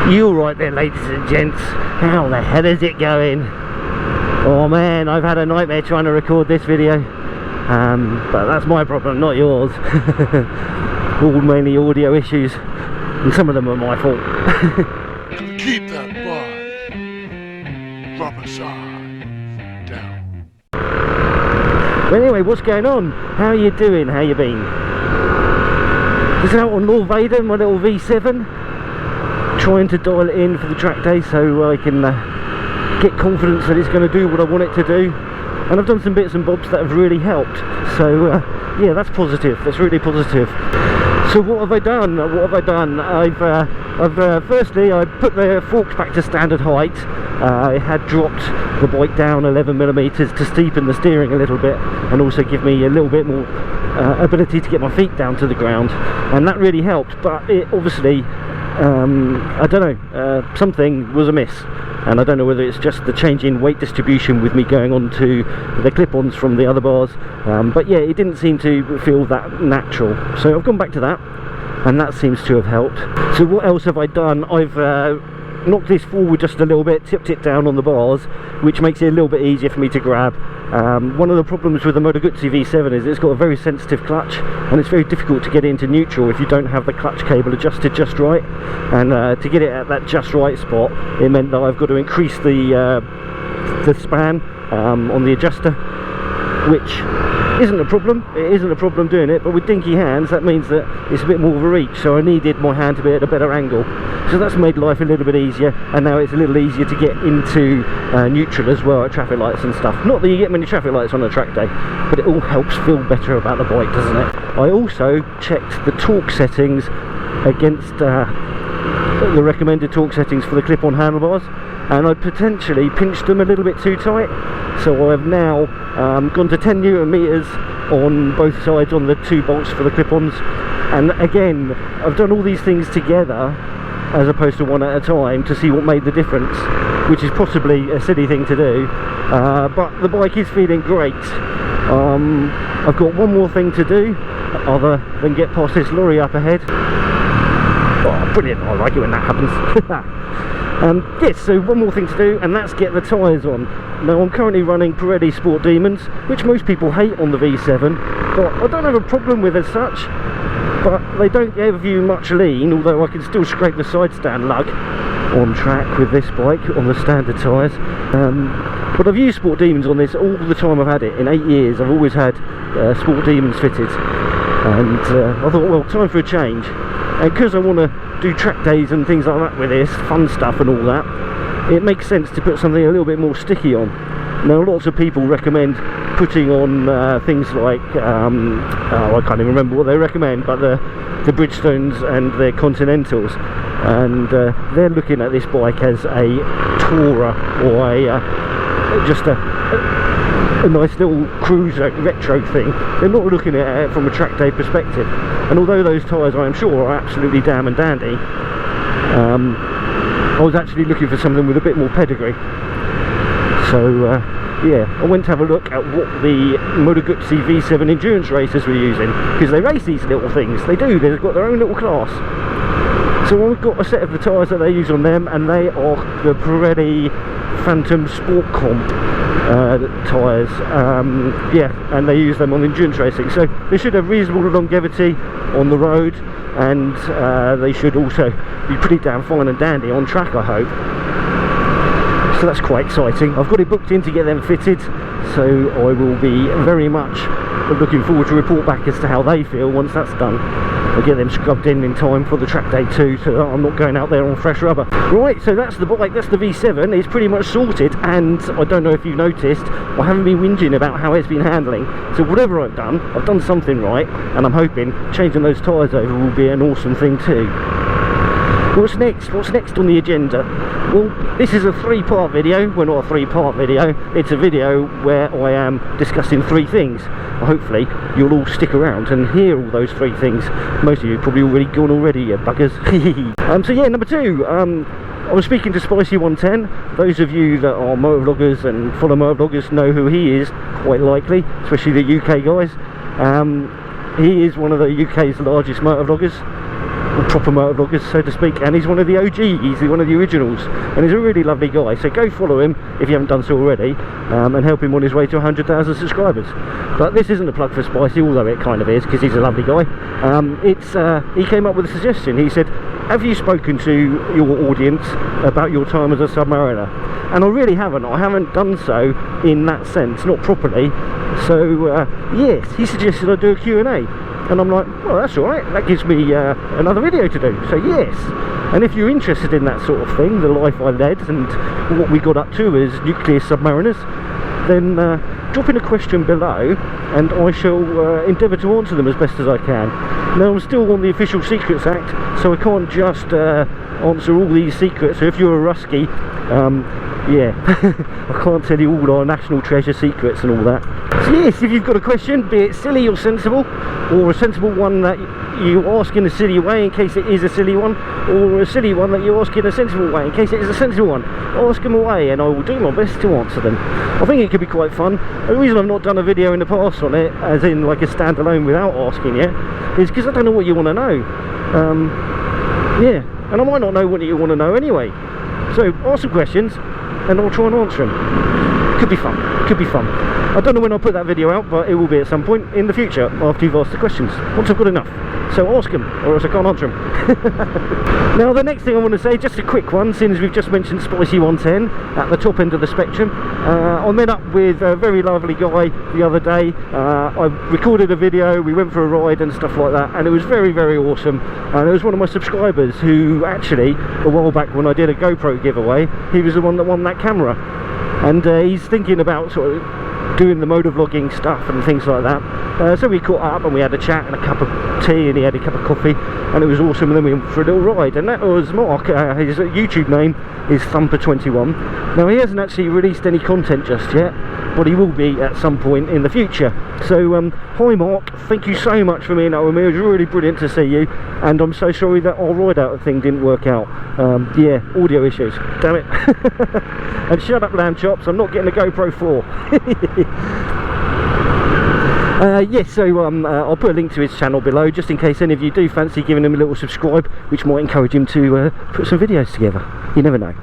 You alright there, ladies and gents? How the hell is it going? Oh man, I've had a nightmare trying to record this video. But that's my problem, not yours. All mainly audio issues, and some of them are my fault. Keep that vibe. Rubber side down. But anyway, what's going on? How are you doing? How you been? Just out on Lord Vader, my little V7. Trying to dial it in for the track day so I can get confidence that it's going to do what I want it to do. And I've done some bits and bobs that have really helped. So yeah, that's positive. That's really positive. So what have I done? Firstly, I put the forks back to standard height. I had dropped the bike down 11mm to steepen the steering a little bit, and also give me a little bit more ability to get my feet down to the ground, and that really helped. But it obviously, I don't know, something was amiss, and I don't know whether it's just the change in weight distribution with me going on to the clip-ons from the other bars, but yeah, it didn't seem to feel that natural. So I've gone back to that, and that seems to have helped. So what else have I done? I've knocked this forward just a little bit, tipped it down on the bars, which makes it a little bit easier for me to grab. One of the problems with the Moto Guzzi V7 is it's got a very sensitive clutch, and it's very difficult to get into neutral if you don't have the clutch cable adjusted just right. And to get it at that just right spot, it meant that I've got to increase the span on the adjuster, which isn't a problem. It isn't a problem doing it, but with dinky hands that means that it's a bit more of a reach, so I needed my hand to be at a better angle. So that's made life a little bit easier, and now it's a little easier to get into neutral as well at traffic lights and stuff. Not that you get many traffic lights on a track day, but it all helps feel better about the bike, doesn't it? I also checked the torque settings against the recommended torque settings for the clip-on handlebars, and I potentially pinched them a little bit too tight. So I've now gone to 10 Newton meters on both sides on the 2 bolts for the clip-ons, and again I've done all these things together as opposed to one at a time to see what made the difference, which is possibly a silly thing to do, but the bike is feeling great. I've got one more thing to do other than get past this lorry up ahead. Oh brilliant, I like it when that happens. Yes, so one more thing to do, and that's get the tyres on. Now I'm currently running Pirelli Sport Demons, which most people hate on the V7, but I don't have a problem with as such. But they don't give you much lean, although I can still scrape the side stand lug on track with this bike on the standard tyres. But I've used Sport Demons on this all the time I've had it. In 8 years I've always had Sport Demons fitted, and I thought, well, time for a change. And because I want to do track days and things like that with this, fun stuff and all that, it makes sense to put something a little bit more sticky on. Now lots of people recommend putting on things like, I can't even remember what they recommend, but the Bridgestones and the Continentals, and they're looking at this bike as a tourer, or just a nice little cruiser retro thing. They're not looking at it from a track day perspective. And although those tyres I am sure are absolutely damn and dandy, I was actually looking for something with a bit more pedigree. So yeah, I went to have a look at what the Moto Guzzi V7 endurance racers were using, because they race these little things. They do, they've got their own little class. So I've got a set of the tyres that they use on them, and they are the Pirelli Phantom Sport Comp tyres. Yeah, and they use them on endurance racing, so they should have reasonable longevity on the road, and they should also be pretty damn fine and dandy on track, I hope. So that's quite exciting. I've got it booked in to get them fitted, so I will be very much looking forward to report back as to how they feel once that's done. I'll get them scrubbed in time for the track day too, so that I'm not going out there on fresh rubber. Right, so that's the bike, that's the V7. It's pretty much sorted, and I don't know if you've noticed, I haven't been whinging about how it's been handling. So whatever I've done something right, and I'm hoping changing those tyres over will be an awesome thing too. What's next? What's next on the agenda? Well, this is a 3-part video. Well, not a 3-part video. It's a video where I am discussing 3 things. Hopefully, you'll all stick around and hear all those 3 things. Most of you have probably already gone already, you buggers. So yeah, number 2. I was speaking to Spicy110. Those of you that are motovloggers and follow motovloggers know who he is, quite likely, especially the UK guys. He is one of the UK's largest motovloggers. proper motovloggers, so to speak, and he's one of the OGs, he's one of the originals, and he's a really lovely guy. So go follow him if you haven't done so already, and help him on his way to 100,000 subscribers. But this isn't a plug for Spicy, although it kind of is, because he's a lovely guy. He came up with a suggestion. He said, have you spoken to your audience about your time as a submariner? And I really haven't. I haven't done so in that sense, not properly. So yes, he suggested I do a Q&A. And I'm like, well, that's all right, that gives me another video to do. So yes, and if you're interested in that sort of thing, the life I led and what we got up to as nuclear submariners, then drop in a question below and I shall endeavour to answer them as best as I can. Now, I'm still on the Official Secrets Act, so I can't just answer all these secrets. So if you're a Rusky, yeah, I can't tell you all our national treasure secrets and all that. So yes, if you've got a question, be it silly or sensible, or a sensible one that you ask in a silly way in case it is a silly one, or a silly one that you ask in a sensible way in case it is a sensible one, ask them away and I will do my best to answer them. I think it could be quite fun. The reason I've not done a video in the past on it, as in like a standalone without asking it, is because I don't know what you want to know. Yeah, and I might not know what you want to know anyway. So ask some questions and I'll try and answer them. Could be fun, could be fun. I don't know when I'll put that video out, but it will be at some point in the future after you've asked the questions, once I've got enough. So ask them, or else I can't answer them. Now the next thing I want to say, just a quick one, since we've just mentioned Spicy 110 at the top end of the spectrum. I met up with a very lovely guy the other day. I recorded a video, we went for a ride and stuff like that, and it was very, very awesome. And it was one of my subscribers who actually, a while back when I did a GoPro giveaway, he was the one that won that camera. And he's thinking about sort of doing the motovlogging stuff and things like that. So we caught up and we had a chat and a cup of tea, and he had a cup of coffee, and it was awesome. And then we went for a little ride, and that was Mark. His YouTube name is Thumper21. Now he hasn't actually released any content just yet, but he will be at some point in the future. So hi Mark, thank you so much for meeting up with me. It was really brilliant to see you, and I'm so sorry that our ride out thing didn't work out. Yeah, audio issues, damn it. And shut up lamb chops, I'm not getting a GoPro 4. Yes, so I'll put a link to his channel below, just in case any of you do fancy giving him a little subscribe, which might encourage him to put some videos together. You never know.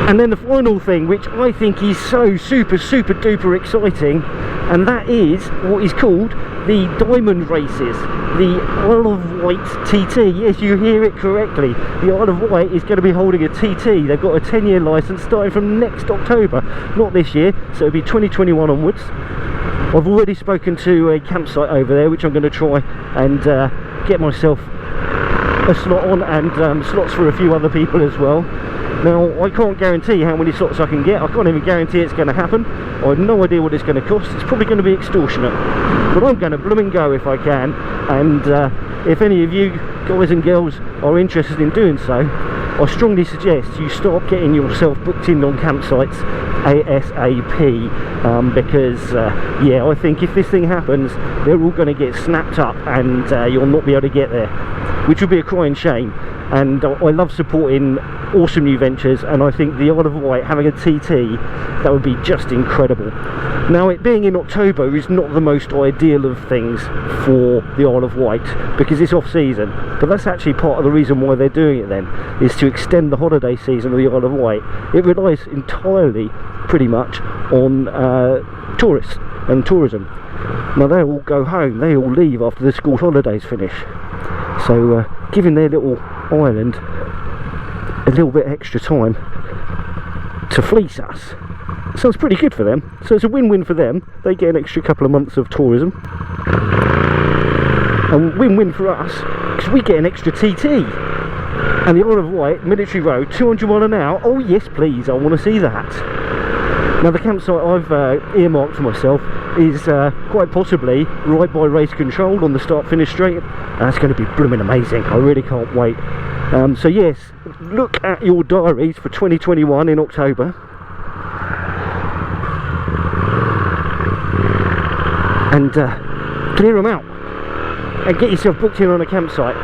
And then the final thing, which I think is so super duper exciting, and that is what is called the Diamond Races, the Isle of Wight TT. Yes, you hear it correctly. The Isle of Wight is going to be holding a TT. They've got a 10-year licence starting from next October, not this year, so it'll be 2021 onwards. I've already spoken to a campsite over there, which I'm going to try and get myself a slot on, and slots for a few other people as well. Now, I can't guarantee how many slots I can get. I can't even guarantee it's going to happen. I have no idea what it's going to cost. It's probably going to be extortionate. But I'm going to blooming go if I can. And if any of you guys and girls are interested in doing so, I strongly suggest you start getting yourself booked in on campsites ASAP. Because, yeah, I think if this thing happens, they're all going to get snapped up and you'll not be able to get there, which would be a crying shame. And I love supporting awesome new ventures, and I think the Isle of Wight having a TT, that would be just incredible. Now, it being in October is not the most ideal of things for the Isle of Wight, because it's off season, but that's actually part of the reason why they're doing it then, is to extend the holiday season of the Isle of Wight. It relies entirely, pretty much, on tourists and tourism. Now, they all go home, they all leave after the school holidays finish, so giving their little island a little bit extra time to fleece us sounds pretty good for them. So it's a win-win for them. They get an extra couple of months of tourism, and win-win for us because we get an extra TT. And the Isle of Wight military road, 200 mile an hour. Oh yes please, I want to see that. Now the campsite I've earmarked for myself is quite possibly right by race control on the start-finish straight, and that's going to be blooming amazing. I really can't wait. So yes, look at your diaries for 2021 in October, and clear them out and get yourself booked in on a campsite.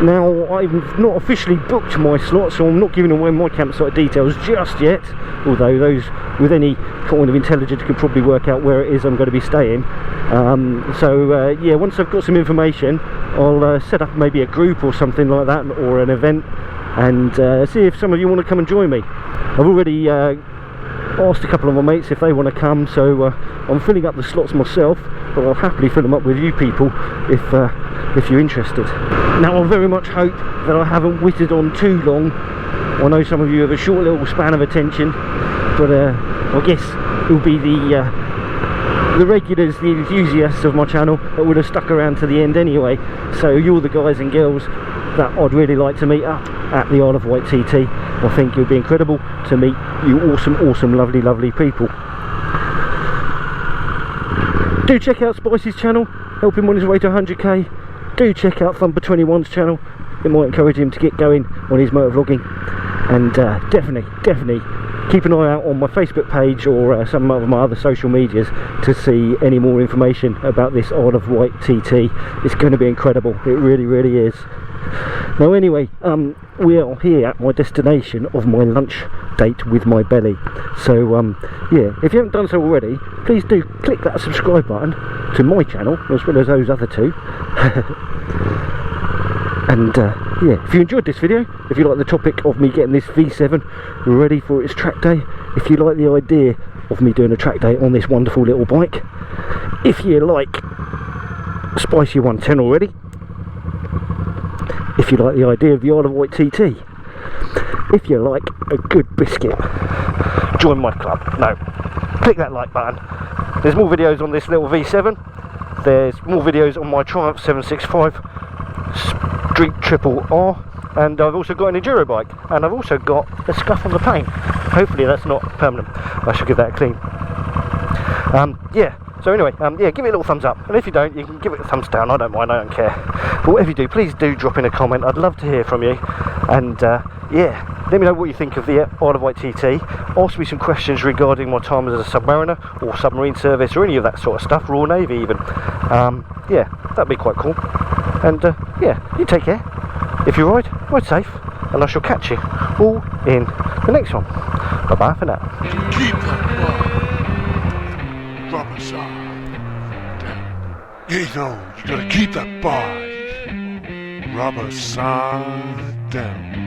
Now, I've not officially booked my slot, so I'm not giving away my campsite details just yet, although those with any kind of intelligence could probably work out where it is I'm going to be staying. Yeah, once I've got some information, I'll set up maybe a group or something like that, or an event, and see if some of you want to come and join me. I've already asked a couple of my mates if they want to come, so I'm filling up the slots myself, but I'll happily fill them up with you people if you're interested. Now, I very much hope that I haven't whittled on too long. I know some of you have a short little span of attention, but I guess it'll be the regulars, the enthusiasts of my channel that would have stuck around to the end anyway. So you're the guys and girls that I'd really like to meet up at the Isle of Wight TT. I think it'll be incredible to meet you awesome, lovely people. Do check out Spicy's channel, help him on his way to 100k. Do check out Thumper21's channel, it might encourage him to get going on his motovlogging. And definitely keep an eye out on my Facebook page or some of my other social medias to see any more information about this Isle of Wight TT. It's going to be incredible, it really is. Now anyway, we are here at my destination of my lunch date with my belly. So yeah, if you haven't done so already, please do click that subscribe button to my channel as well as those other two. And yeah, if you enjoyed this video, if you like the topic of me getting this V7 ready for its track day, if you like the idea of me doing a track day on this wonderful little bike, if you like Spicy 110 already, if you like the idea of the Isle of Wight TT, if you like a good biscuit, join my club. No, click that like button. There's more videos on this little V7. There's more videos on my Triumph 765 Street Triple R, and I've also got an enduro bike, and I've also got a scuff on the paint. Hopefully that's not permanent. I should give that a clean. Yeah. So anyway, yeah, give it a little thumbs up, and if you don't, you can give it a thumbs down. I don't mind, I don't care. But whatever you do, please do drop in a comment. I'd love to hear from you. And yeah, let me know what you think of the Isle of Wight TT. Ask me some questions regarding my time as a submariner or submarine service or any of that sort of stuff, Royal Navy even. Yeah, that'd be quite cool. And yeah, you take care. If you ride safe, and I shall catch you all in the next one. Bye bye for now. Keep that bar. Drop aside. Down. You know, you gotta keep that bar. Rubber side down.